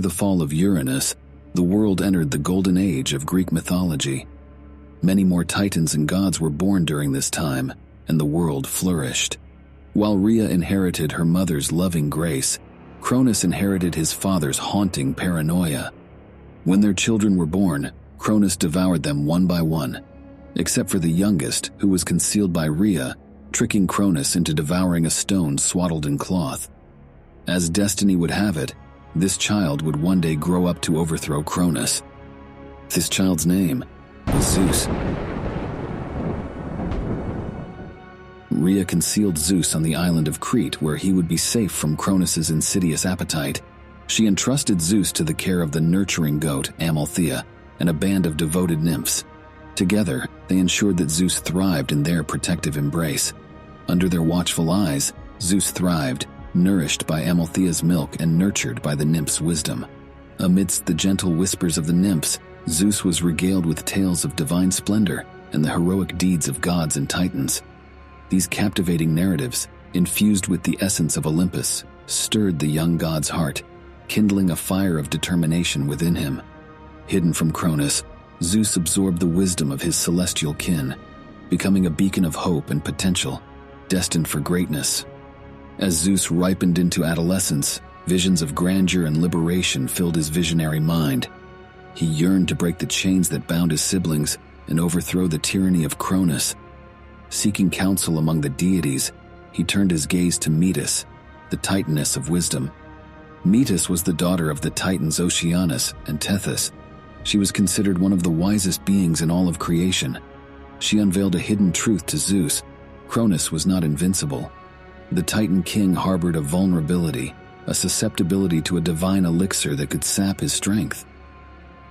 the fall of Uranus, the world entered the golden age of Greek mythology. Many more titans and gods were born during this time, and the world flourished. While Rhea inherited her mother's loving grace, Cronus inherited his father's haunting paranoia. When their children were born, Cronus devoured them one by one, except for the youngest, who was concealed by Rhea, tricking Cronus into devouring a stone swaddled in cloth. As destiny would have it, this child would one day grow up to overthrow Cronus. This child's name was Zeus. Rhea concealed Zeus on the island of Crete, where he would be safe from Cronus's insidious appetite. She entrusted Zeus to the care of the nurturing goat, Amalthea, and a band of devoted nymphs. Together, they ensured that Zeus thrived in their protective embrace. Under their watchful eyes, Zeus thrived, nourished by Amalthea's milk and nurtured by the nymphs' wisdom. Amidst the gentle whispers of the nymphs, Zeus was regaled with tales of divine splendor and the heroic deeds of gods and titans. These captivating narratives, infused with the essence of Olympus, stirred the young god's heart, kindling a fire of determination within him. Hidden from Cronus, Zeus absorbed the wisdom of his celestial kin, becoming a beacon of hope and potential, destined for greatness. As Zeus ripened into adolescence, visions of grandeur and liberation filled his visionary mind. He yearned to break the chains that bound his siblings and overthrow the tyranny of Cronus. Seeking counsel among the deities, he turned his gaze to Metis, the titaness of wisdom. Metis was the daughter of the titans Oceanus and Tethys. She was considered one of the wisest beings in all of creation. She unveiled a hidden truth to Zeus: Cronus was not invincible. The Titan King harbored a vulnerability, a susceptibility to a divine elixir that could sap his strength.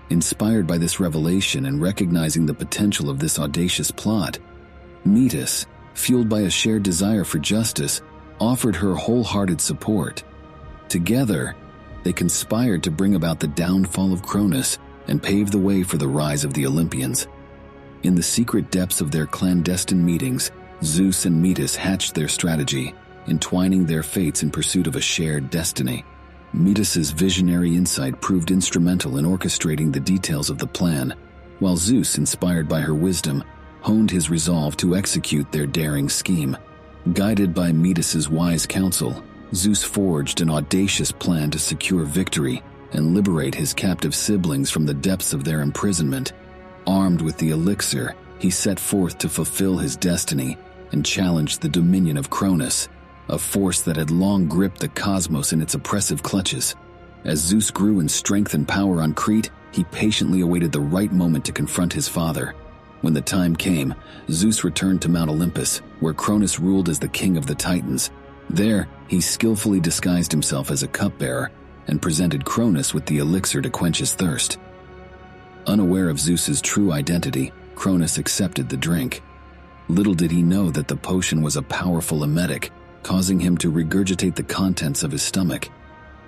Inspired by this revelation and recognizing the potential of this audacious plot, Metis, fueled by a shared desire for justice, offered her wholehearted support. Together, they conspired to bring about the downfall of Cronus and pave the way for the rise of the Olympians. In the secret depths of their clandestine meetings, Zeus and Metis hatched their strategy, entwining their fates in pursuit of a shared destiny. Metis's visionary insight proved instrumental in orchestrating the details of the plan, while Zeus, inspired by her wisdom, honed his resolve to execute their daring scheme. Guided by Metis's wise counsel, Zeus forged an audacious plan to secure victory and liberate his captive siblings from the depths of their imprisonment. Armed with the elixir, he set forth to fulfill his destiny and challenge the dominion of Cronus, a force that had long gripped the cosmos in its oppressive clutches. As Zeus grew in strength and power on Crete, he patiently awaited the right moment to confront his father. When the time came, Zeus returned to Mount Olympus, where Cronus ruled as the king of the Titans. There, he skillfully disguised himself as a cupbearer and presented Cronus with the elixir to quench his thirst. Unaware of Zeus's true identity, Cronus accepted the drink. Little did he know that the potion was a powerful emetic, causing him to regurgitate the contents of his stomach.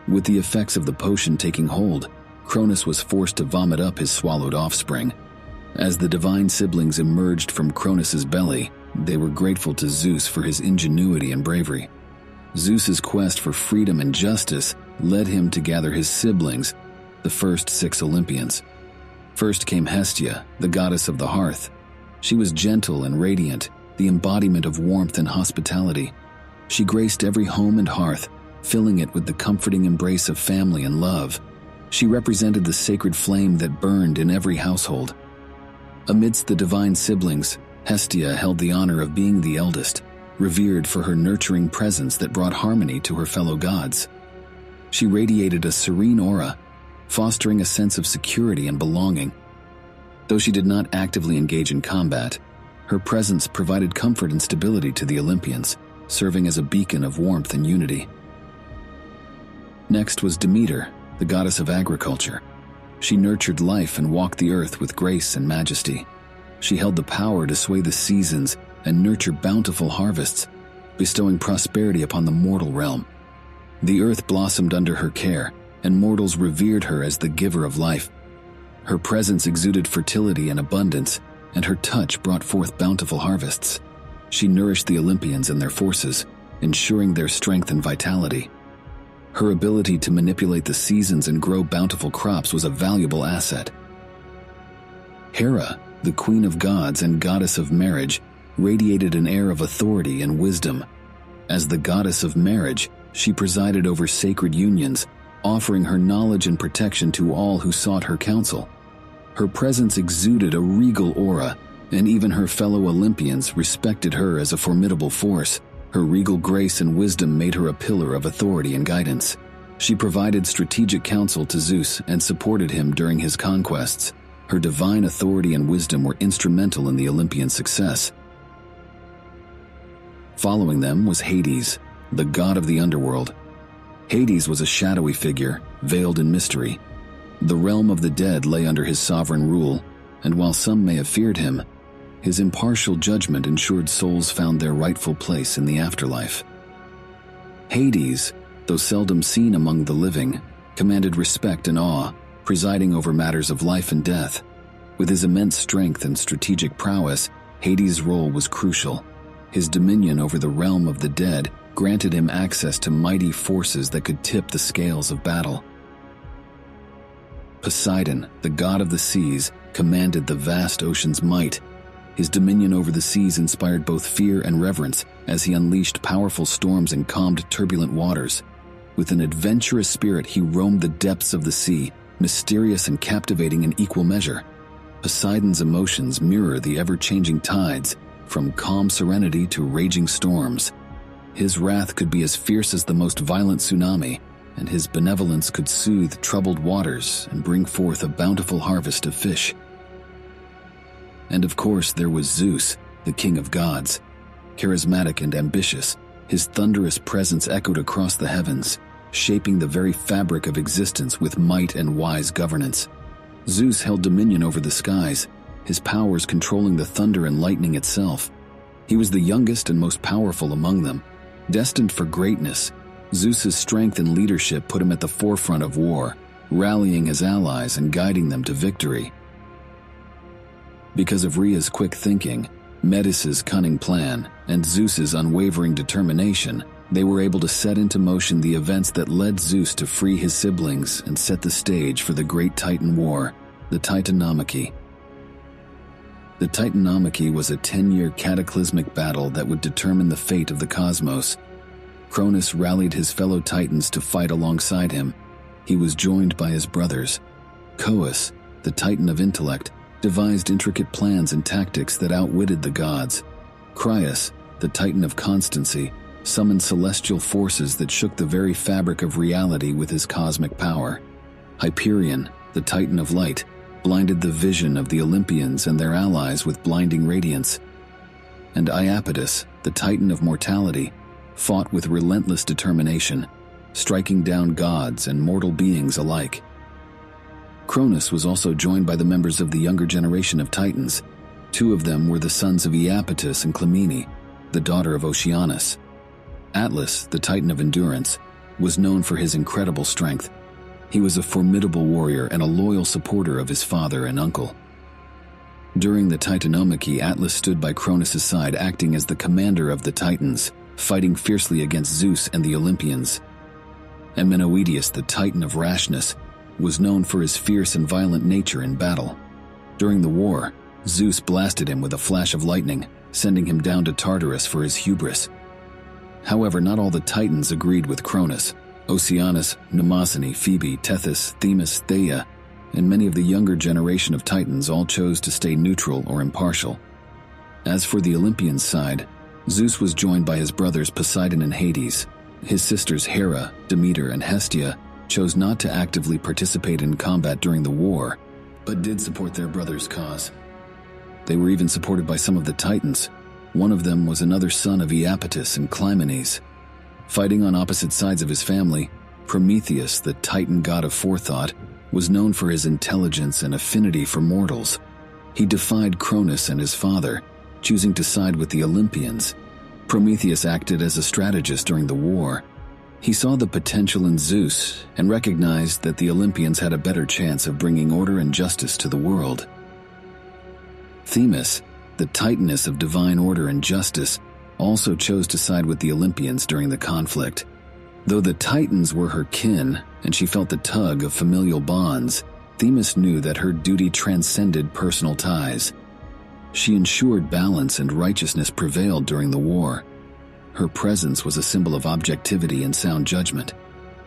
With the effects of the potion taking hold, Cronus was forced to vomit up his swallowed offspring. As the divine siblings emerged from Cronus's belly, they were grateful to Zeus for his ingenuity and bravery. Zeus's quest for freedom and justice led him to gather his siblings, the first 6 Olympians. First came Hestia, the goddess of the hearth. She was gentle and radiant, the embodiment of warmth and hospitality. She graced every home and hearth, filling it with the comforting embrace of family and love. She represented the sacred flame that burned in every household. Amidst the divine siblings, Hestia held the honor of being the eldest, revered for her nurturing presence that brought harmony to her fellow gods. She radiated a serene aura, fostering a sense of security and belonging. Though she did not actively engage in combat, her presence provided comfort and stability to the Olympians, serving as a beacon of warmth and unity. Next was Demeter, the goddess of agriculture. She nurtured life and walked the earth with grace and majesty. She held the power to sway the seasons and nurture bountiful harvests, bestowing prosperity upon the mortal realm. The earth blossomed under her care, and mortals revered her as the giver of life. Her presence exuded fertility and abundance, and her touch brought forth bountiful harvests. She nourished the Olympians and their forces, ensuring their strength and vitality. Her ability to manipulate the seasons and grow bountiful crops was a valuable asset. Hera, the queen of gods and goddess of marriage, radiated an air of authority and wisdom. As the goddess of marriage, she presided over sacred unions, offering her knowledge and protection to all who sought her counsel. Her presence exuded a regal aura, and even her fellow Olympians respected her as a formidable force. Her regal grace and wisdom made her a pillar of authority and guidance. She provided strategic counsel to Zeus and supported him during his conquests. Her divine authority and wisdom were instrumental in the Olympian success. Following them was Hades, the god of the underworld. Hades was a shadowy figure, veiled in mystery. The realm of the dead lay under his sovereign rule, and while some may have feared him, his impartial judgment ensured souls found their rightful place in the afterlife. Hades, though seldom seen among the living, commanded respect and awe, presiding over matters of life and death. With his immense strength and strategic prowess, Hades' role was crucial. His dominion over the realm of the dead granted him access to mighty forces that could tip the scales of battle. Poseidon, the god of the seas, commanded the vast ocean's might. His dominion over the seas inspired both fear and reverence as he unleashed powerful storms and calmed turbulent waters. With an adventurous spirit, he roamed the depths of the sea, mysterious and captivating in equal measure. Poseidon's emotions mirror the ever-changing tides, from calm serenity to raging storms. His wrath could be as fierce as the most violent tsunami, and his benevolence could soothe troubled waters and bring forth a bountiful harvest of fish. And of course, there was Zeus, the king of gods. Charismatic and ambitious, his thunderous presence echoed across the heavens, shaping the very fabric of existence with might and wise governance. Zeus held dominion over the skies, his powers controlling the thunder and lightning itself. He was the youngest and most powerful among them. Destined for greatness, Zeus's strength and leadership put him at the forefront of war, rallying his allies and guiding them to victory. Because of Rhea's quick thinking, Metis' cunning plan, and Zeus's unwavering determination, they were able to set into motion the events that led Zeus to free his siblings and set the stage for the Great Titan War, the Titanomachy. The Titanomachy was a 10-year cataclysmic battle that would determine the fate of the cosmos. Cronus rallied his fellow Titans to fight alongside him. He was joined by his brothers. Cronus, the Titan of intellect, devised intricate plans and tactics that outwitted the gods. Cronus, the Titan of constancy, summoned celestial forces that shook the very fabric of reality with his cosmic power. Hyperion, the Titan of light, blinded the vision of the Olympians and their allies with blinding radiance. And Iapetus, the Titan of mortality, fought with relentless determination, striking down gods and mortal beings alike. Cronus was also joined by the members of the younger generation of Titans. Two of them were the sons of Iapetus and Clymene, the daughter of Oceanus. Atlas, the Titan of endurance, was known for his incredible strength. He was a formidable warrior and a loyal supporter of his father and uncle. During the Titanomachy, Atlas stood by Cronus' side, acting as the commander of the Titans, fighting fiercely against Zeus and the Olympians. And Menœtius, the Titan of rashness, was known for his fierce and violent nature in battle. During the war, Zeus blasted him with a flash of lightning, sending him down to Tartarus for his hubris. However, not all the Titans agreed with Cronus. Oceanus, Mnemosyne, Phoebe, Tethys, Themis, Theia, and many of the younger generation of Titans all chose to stay neutral or impartial. As for the Olympians' side, Zeus was joined by his brothers Poseidon and Hades. His sisters Hera, Demeter, and Hestia chose not to actively participate in combat during the war, but did support their brother's cause. They were even supported by some of the Titans. One of them was another son of Iapetus and Clymenes. Fighting on opposite sides of his family, Prometheus, the Titan god of forethought, was known for his intelligence and affinity for mortals. He defied Cronus and his father, choosing to side with the Olympians. Prometheus acted as a strategist during the war. He saw the potential in Zeus and recognized that the Olympians had a better chance of bringing order and justice to the world. Themis, the Titaness of divine order and justice, also chose to side with the Olympians during the conflict. Though the Titans were her kin, and she felt the tug of familial bonds, Themis knew that her duty transcended personal ties. She ensured balance and righteousness prevailed during the war. Her presence was a symbol of objectivity and sound judgment.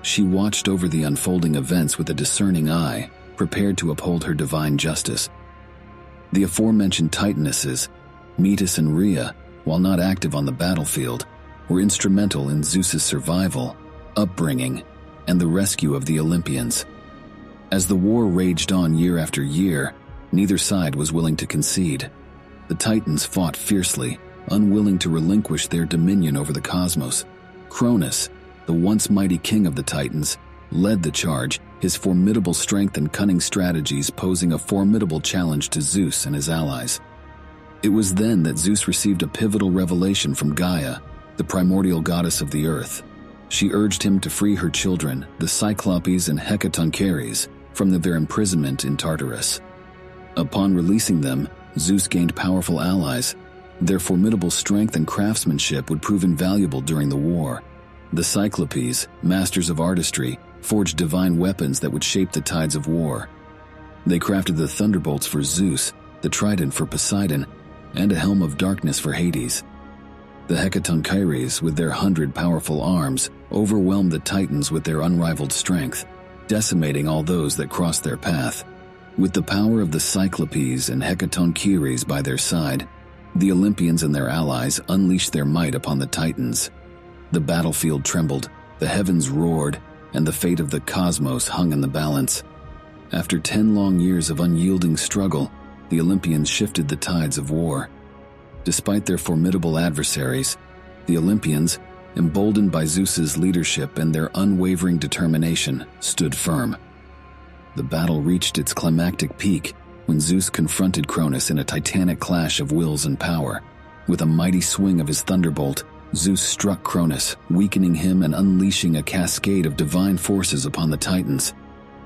She watched over the unfolding events with a discerning eye, prepared to uphold her divine justice. The aforementioned Titanesses, Metis and Rhea, while not active on the battlefield, were instrumental in Zeus's survival, upbringing, and the rescue of the Olympians. As the war raged on year after year, neither side was willing to concede. The Titans fought fiercely, unwilling to relinquish their dominion over the cosmos. Cronus, the once mighty king of the Titans, led the charge, his formidable strength and cunning strategies posing a formidable challenge to Zeus and his allies. It was then that Zeus received a pivotal revelation from Gaia, the primordial goddess of the earth. She urged him to free her children, the Cyclopes and Hecatoncheires, from their imprisonment in Tartarus. Upon releasing them, Zeus gained powerful allies. Their formidable strength and craftsmanship would prove invaluable during the war. The Cyclopes, masters of artistry, forged divine weapons that would shape the tides of war. They crafted the thunderbolts for Zeus, the trident for Poseidon, and a helm of darkness for Hades. The Hecatoncheires, with their 100 powerful arms, overwhelmed the Titans with their unrivaled strength, decimating all those that crossed their path. With the power of the Cyclopes and Hecatoncheires by their side, the Olympians and their allies unleashed their might upon the Titans. The battlefield trembled, the heavens roared, and the fate of the cosmos hung in the balance. After 10 long years of unyielding struggle, the Olympians shifted the tides of war. Despite their formidable adversaries, the Olympians, emboldened by Zeus's leadership and their unwavering determination, stood firm. The battle reached its climactic peak when Zeus confronted Cronus in a titanic clash of wills and power. With a mighty swing of his thunderbolt, Zeus struck Cronus, weakening him and unleashing a cascade of divine forces upon the Titans.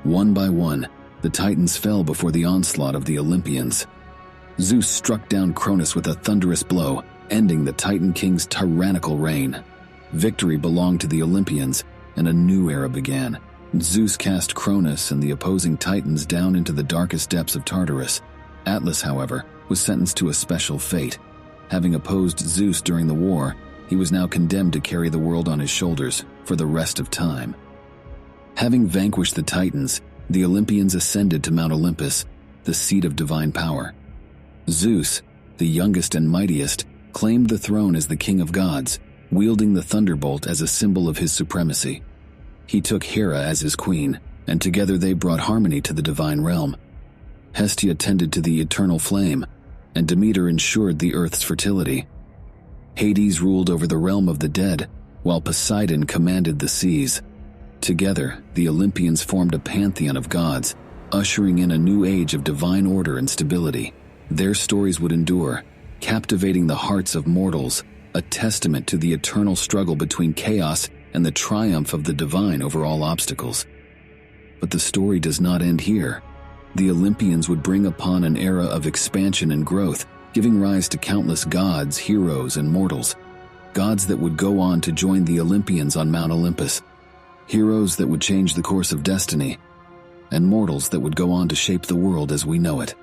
One by one, the Titans fell before the onslaught of the Olympians. Zeus struck down Cronus with a thunderous blow, ending the Titan King's tyrannical reign. Victory belonged to the Olympians, and a new era began. Zeus cast Cronus and the opposing Titans down into the darkest depths of Tartarus. Atlas, however, was sentenced to a special fate. Having opposed Zeus during the war, he was now condemned to carry the world on his shoulders for the rest of time. Having vanquished the Titans, the Olympians ascended to Mount Olympus, the seat of divine power. Zeus, the youngest and mightiest, claimed the throne as the king of gods, wielding the thunderbolt as a symbol of his supremacy. He took Hera as his queen, and together they brought harmony to the divine realm. Hestia tended to the eternal flame, and Demeter ensured the earth's fertility. Hades ruled over the realm of the dead, while Poseidon commanded the seas. Together, the Olympians formed a pantheon of gods, ushering in a new age of divine order and stability. Their stories would endure, captivating the hearts of mortals, a testament to the eternal struggle between chaos and the triumph of the divine over all obstacles. But the story does not end here. The Olympians would bring upon an era of expansion and growth, giving rise to countless gods, heroes, and mortals. Gods that would go on to join the Olympians on Mount Olympus. Heroes that would change the course of destiny, and mortals that would go on to shape the world as we know it.